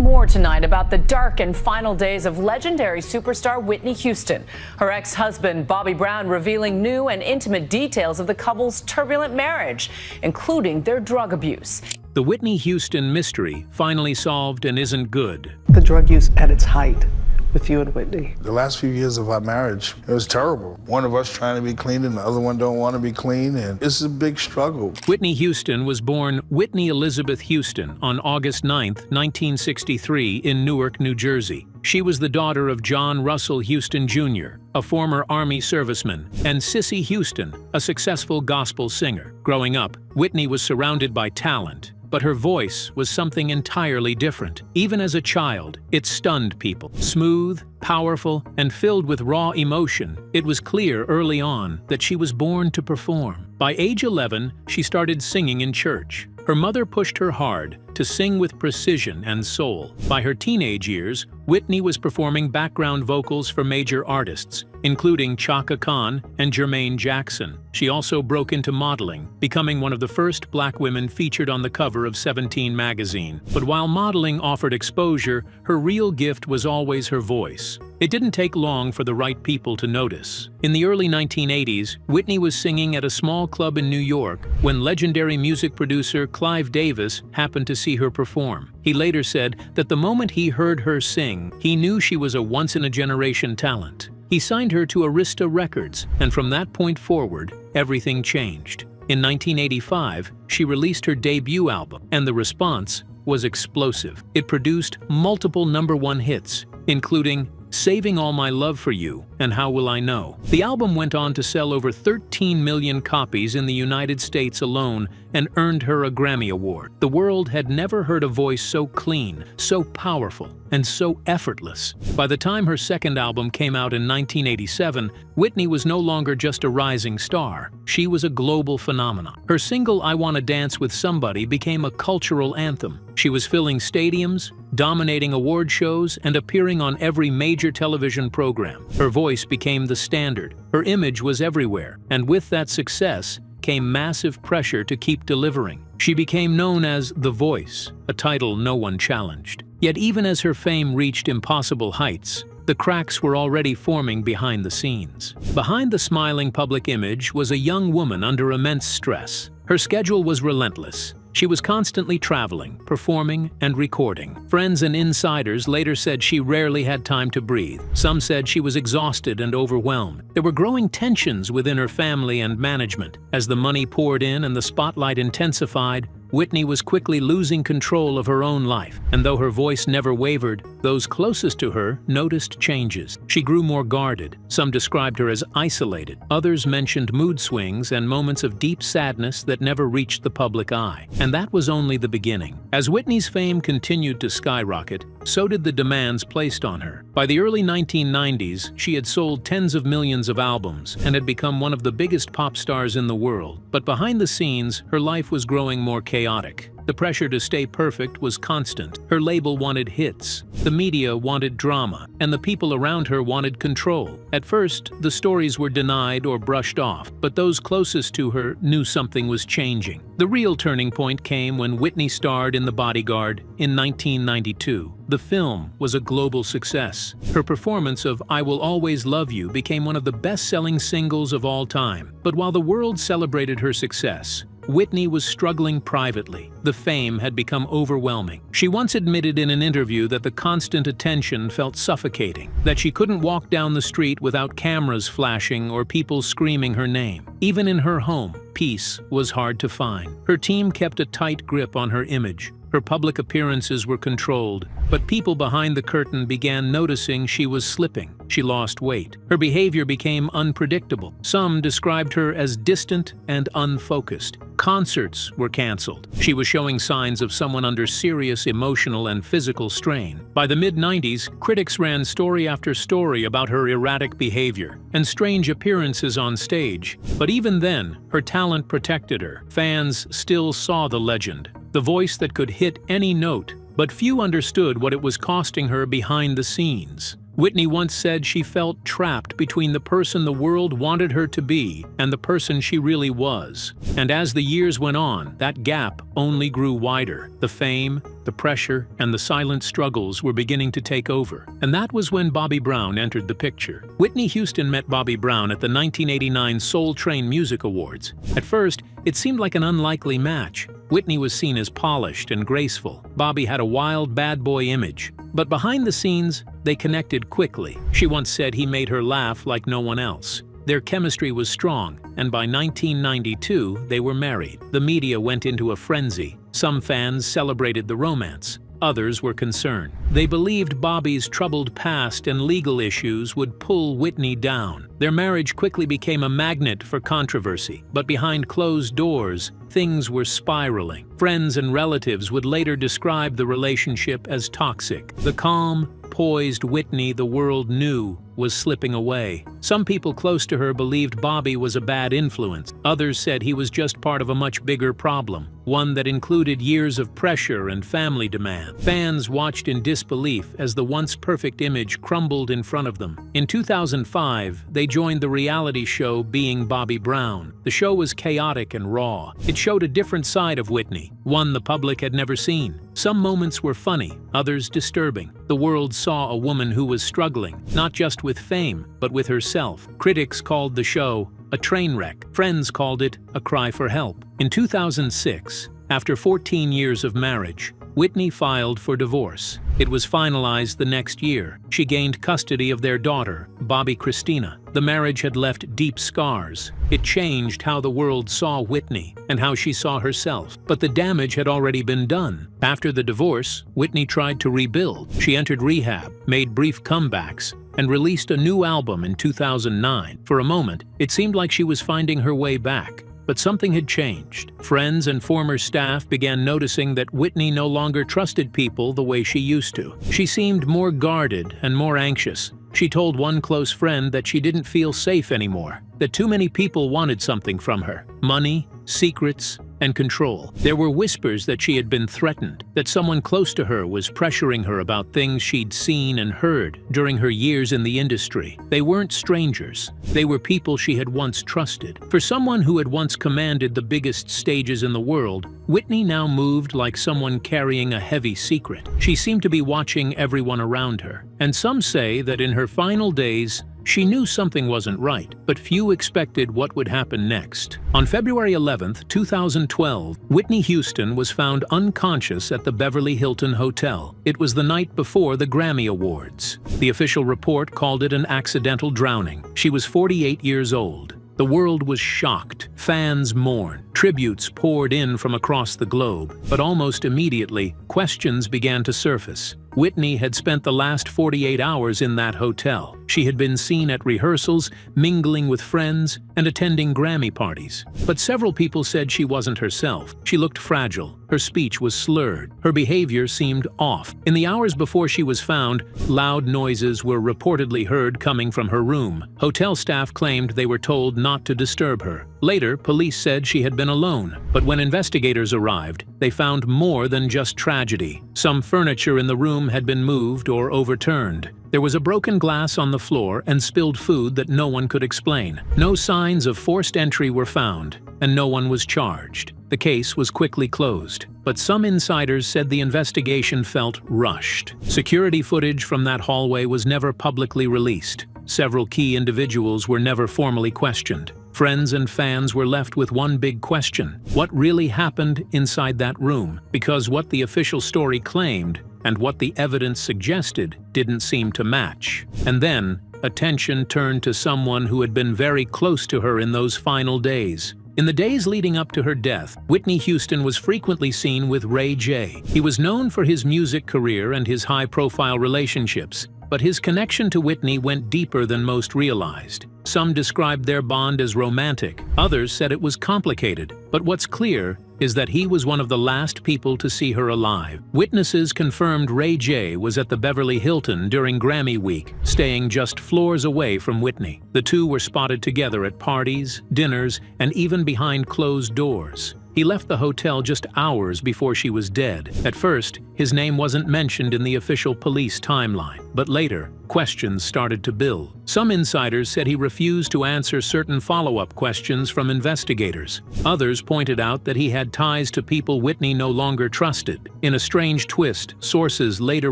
more tonight about the dark and final days of legendary superstar Whitney Houston. Her ex-husband, Bobby Brown, revealing new and intimate details of the couple's turbulent marriage, including their drug abuse. The Whitney Houston mystery finally solved and isn't good. The drug use at its height with you and Whitney. The last few years of our marriage, it was terrible. One of us trying to be clean and the other one don't want to be clean, and it's a big struggle. Whitney Houston was born Whitney Elizabeth Houston on August 9, 1963 in Newark, New Jersey. She was the daughter of John Russell Houston Jr., a former Army serviceman, and Cissy Houston, a successful gospel singer. Growing up, Whitney was surrounded by talent, but her voice was something entirely different. Even as a child, it stunned people. Smooth, powerful, and filled with raw emotion, it was clear early on that she was born to perform. By age 11, she started singing in church. Her mother pushed her hard to sing with precision and soul. By her teenage years, Whitney was performing background vocals for major artists, including Chaka Khan and Jermaine Jackson. She also broke into modeling, becoming one of the first black women featured on the cover of 17 magazine. But while modeling offered exposure, her real gift was always her voice. It didn't take long for the right people to notice. In the early 1980s, Whitney was singing at a small club in New York when legendary music producer Clive Davis happened to see her perform. He later said that the moment he heard her sing, he knew she was a once-in-a-generation talent. He signed her to Arista Records, and from that point forward, everything changed. In 1985, she released her debut album, and the response was explosive. It produced multiple #1 hits, including Saving All My Love for You and How Will I Know. The album went on to sell over 13 million copies in the United States alone and earned her a Grammy Award. The world had never heard a voice so clean, so powerful, and so effortless. By the time her second album came out in 1987, Whitney was no longer just a rising star. She was a global phenomenon. Her single I Wanna Dance with Somebody became a cultural anthem. She was filling stadiums, dominating award shows, and appearing on every major television program. Her voice became the standard. Her image was everywhere, and with that success came massive pressure to keep delivering. She became known as The Voice, a title no one challenged. Yet even as her fame reached impossible heights, the cracks were already forming behind the scenes. Behind the smiling public image was a young woman under immense stress. Her schedule was relentless. She was constantly traveling, performing, and recording. Friends and insiders later said she rarely had time to breathe. Some said she was exhausted and overwhelmed. There were growing tensions within her family and management. As the money poured in and the spotlight intensified, Whitney was quickly losing control of her own life. And though her voice never wavered, those closest to her noticed changes. She grew more guarded. Some described her as isolated. Others mentioned mood swings and moments of deep sadness that never reached the public eye. And that was only the beginning. As Whitney's fame continued to skyrocket, so did the demands placed on her. By the early 1990s, she had sold tens of millions of albums and had become one of the biggest pop stars in the world. But behind the scenes, her life was growing more chaotic. The pressure to stay perfect was constant. Her label wanted hits, the media wanted drama, and the people around her wanted control. At first, the stories were denied or brushed off, but those closest to her knew something was changing. The real turning point came when Whitney starred in The Bodyguard in 1992. The film was a global success. Her performance of I Will Always Love You became one of the best-selling singles of all time. But while the world celebrated her success, Whitney was struggling privately. The fame had become overwhelming. She once admitted in an interview that the constant attention felt suffocating, that she couldn't walk down the street without cameras flashing or people screaming her name. Even in her home, peace was hard to find. Her team kept a tight grip on her image. Her public appearances were controlled, but people behind the curtain began noticing she was slipping. She lost weight. Her behavior became unpredictable. Some described her as distant and unfocused. Concerts were canceled. She was showing signs of someone under serious emotional and physical strain. By the mid-90s, critics ran story after story about her erratic behavior and strange appearances on stage. But even then, her talent protected her. Fans still saw the legend, the voice that could hit any note. But few understood what it was costing her behind the scenes. Whitney once said she felt trapped between the person the world wanted her to be and the person she really was. And as the years went on, that gap only grew wider. The fame, the pressure, and the silent struggles were beginning to take over. And that was when Bobby Brown entered the picture. Whitney Houston met Bobby Brown at the 1989 Soul Train Music Awards. At first, it seemed like an unlikely match. Whitney was seen as polished and graceful. Bobby had a wild bad boy image. But behind the scenes, they connected quickly. She once said he made her laugh like no one else. Their chemistry was strong, and by 1992, they were married. The media went into a frenzy. Some fans celebrated the romance. Others were concerned. They believed Bobby's troubled past and legal issues would pull Whitney down. Their marriage quickly became a magnet for controversy, but behind closed doors, things were spiraling. Friends and relatives would later describe the relationship as toxic. The calm, poised Whitney the world knew was slipping away. Some people close to her believed Bobby was a bad influence. Others said he was just part of a much bigger problem, one that included years of pressure and family demand. Fans watched in disbelief as the once perfect image crumbled in front of them. In 2005, they joined the reality show Being Bobby Brown. The show was chaotic and raw. It showed a different side of Whitney, one the public had never seen. Some moments were funny, others disturbing. The world saw a woman who was struggling, not just with fame, but with herself. Critics called the show a train wreck. Friends called it a cry for help. In 2006, after 14 years of marriage, Whitney filed for divorce. It was finalized the next year. She gained custody of their daughter, Bobby Christina. The marriage had left deep scars. It changed how the world saw Whitney and how she saw herself. But the damage had already been done. After the divorce, Whitney tried to rebuild. She entered rehab, made brief comebacks, and released a new album in 2009. For a moment, it seemed like she was finding her way back. But something had changed. Friends and former staff began noticing that Whitney no longer trusted people the way she used to. She seemed more guarded and more anxious. She told one close friend that she didn't feel safe anymore, that too many people wanted something from her: money, secrets, and control. There were whispers that she had been threatened, that someone close to her was pressuring her about things she'd seen and heard during her years in the industry. They weren't strangers. They were people she had once trusted. For someone who had once commanded the biggest stages in the world, Whitney now moved like someone carrying a heavy secret. She seemed to be watching everyone around her. And some say that in her final days, she knew something wasn't right, but few expected what would happen next. On February 11, 2012, Whitney Houston was found unconscious at the Beverly Hilton Hotel. It was the night before the Grammy Awards. The official report called it an accidental drowning. She was 48 years old. The world was shocked. Fans mourned. Tributes poured in from across the globe. But almost immediately, questions began to surface. Whitney had spent the last 48 hours in that hotel. She had been seen at rehearsals, mingling with friends, and attending Grammy parties. But several people said she wasn't herself. She looked fragile. Her speech was slurred. Her behavior seemed off. In the hours before she was found, loud noises were reportedly heard coming from her room. Hotel staff claimed they were told not to disturb her. Later, police said she had been alone. But when investigators arrived, they found more than just tragedy. Some furniture in the room had been moved or overturned. There was a broken glass on the floor and spilled food that no one could explain. No signs of forced entry were found, and no one was charged. The case was quickly closed, but some insiders said the investigation felt rushed. Security footage from that hallway was never publicly released. Several key individuals were never formally questioned. Friends and fans were left with one big question: what really happened inside that room? Because what the official story claimed and what the evidence suggested didn't seem to match. And then, attention turned to someone who had been very close to her in those final days. In the days leading up to her death, Whitney Houston was frequently seen with Ray J. He was known for his music career and his high-profile relationships, but his connection to Whitney went deeper than most realized. Some described their bond as romantic, others said it was complicated, but what's clear is that he was one of the last people to see her alive. Witnesses confirmed Ray J was at the Beverly Hilton during Grammy week, staying just floors away from Whitney. The two were spotted together at parties, dinners, and even behind closed doors. He left the hotel just hours before she was dead. At first, his name wasn't mentioned in the official police timeline, but later, questions started to build. Some insiders said he refused to answer certain follow-up questions from investigators. Others pointed out that he had ties to people Whitney no longer trusted. In a strange twist, sources later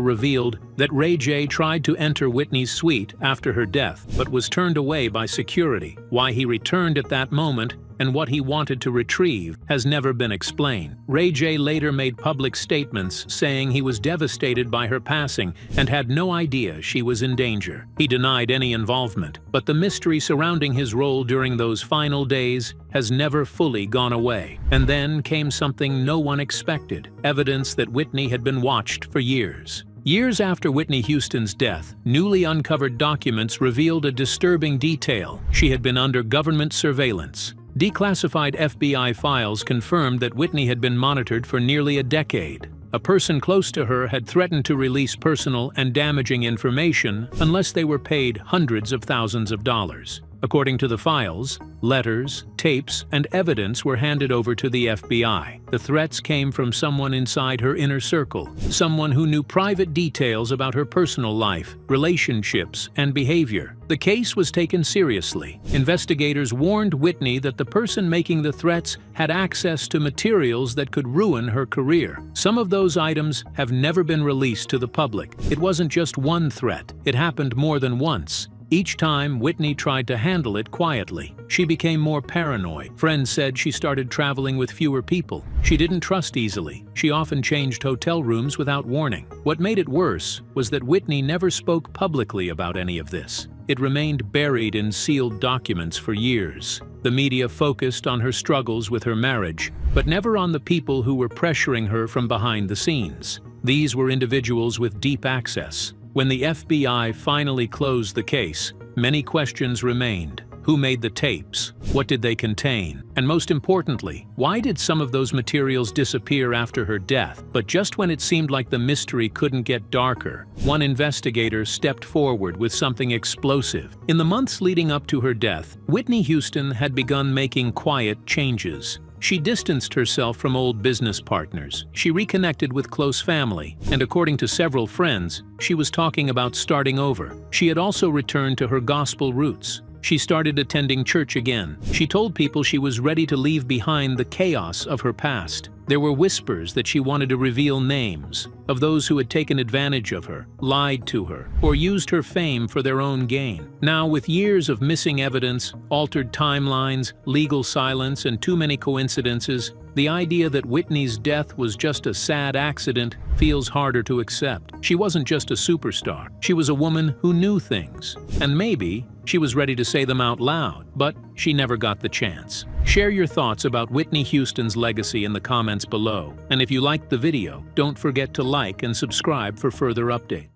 revealed that Ray J tried to enter Whitney's suite after her death, but was turned away by security. Why he returned at that moment and what he wanted to retrieve has never been explained. Ray J later made public statements saying he was devastated by her passing and had no idea she was in danger. He denied any involvement, but the mystery surrounding his role during those final days has never fully gone away. And then came something no one expected, evidence that Whitney had been watched for years. Years after Whitney Houston's death, newly uncovered documents revealed a disturbing detail. She had been under government surveillance. Declassified FBI files confirmed that Whitney had been monitored for nearly a decade. A person close to her had threatened to release personal and damaging information unless they were paid hundreds of thousands of dollars. According to the files, letters, tapes, and evidence were handed over to the FBI. The threats came from someone inside her inner circle, someone who knew private details about her personal life, relationships, and behavior. The case was taken seriously. Investigators warned Whitney that the person making the threats had access to materials that could ruin her career. Some of those items have never been released to the public. It wasn't just one threat. It happened more than once. Each time, Whitney tried to handle it quietly. She became more paranoid. Friends said she started traveling with fewer people. She didn't trust easily. She often changed hotel rooms without warning. What made it worse was that Whitney never spoke publicly about any of this. It remained buried in sealed documents for years. The media focused on her struggles with her marriage, but never on the people who were pressuring her from behind the scenes. These were individuals with deep access. When the FBI finally closed the case, many questions remained. Who made the tapes? What did they contain? And most importantly, why did some of those materials disappear after her death? But just when it seemed like the mystery couldn't get darker, one investigator stepped forward with something explosive. In the months leading up to her death, Whitney Houston had begun making quiet changes. She distanced herself from old business partners. She reconnected with close family, and according to several friends, she was talking about starting over. She had also returned to her gospel roots. She started attending church again. She told people she was ready to leave behind the chaos of her past. There were whispers that she wanted to reveal names of those who had taken advantage of her, lied to her, or used her fame for their own gain. Now, with years of missing evidence, altered timelines, legal silence, and too many coincidences, the idea that Whitney's death was just a sad accident feels harder to accept. She wasn't just a superstar. She was a woman who knew things. And maybe she was ready to say them out loud, but she never got the chance. Share your thoughts about Whitney Houston's legacy in the comments below. And if you liked the video, don't forget to like and subscribe for further updates.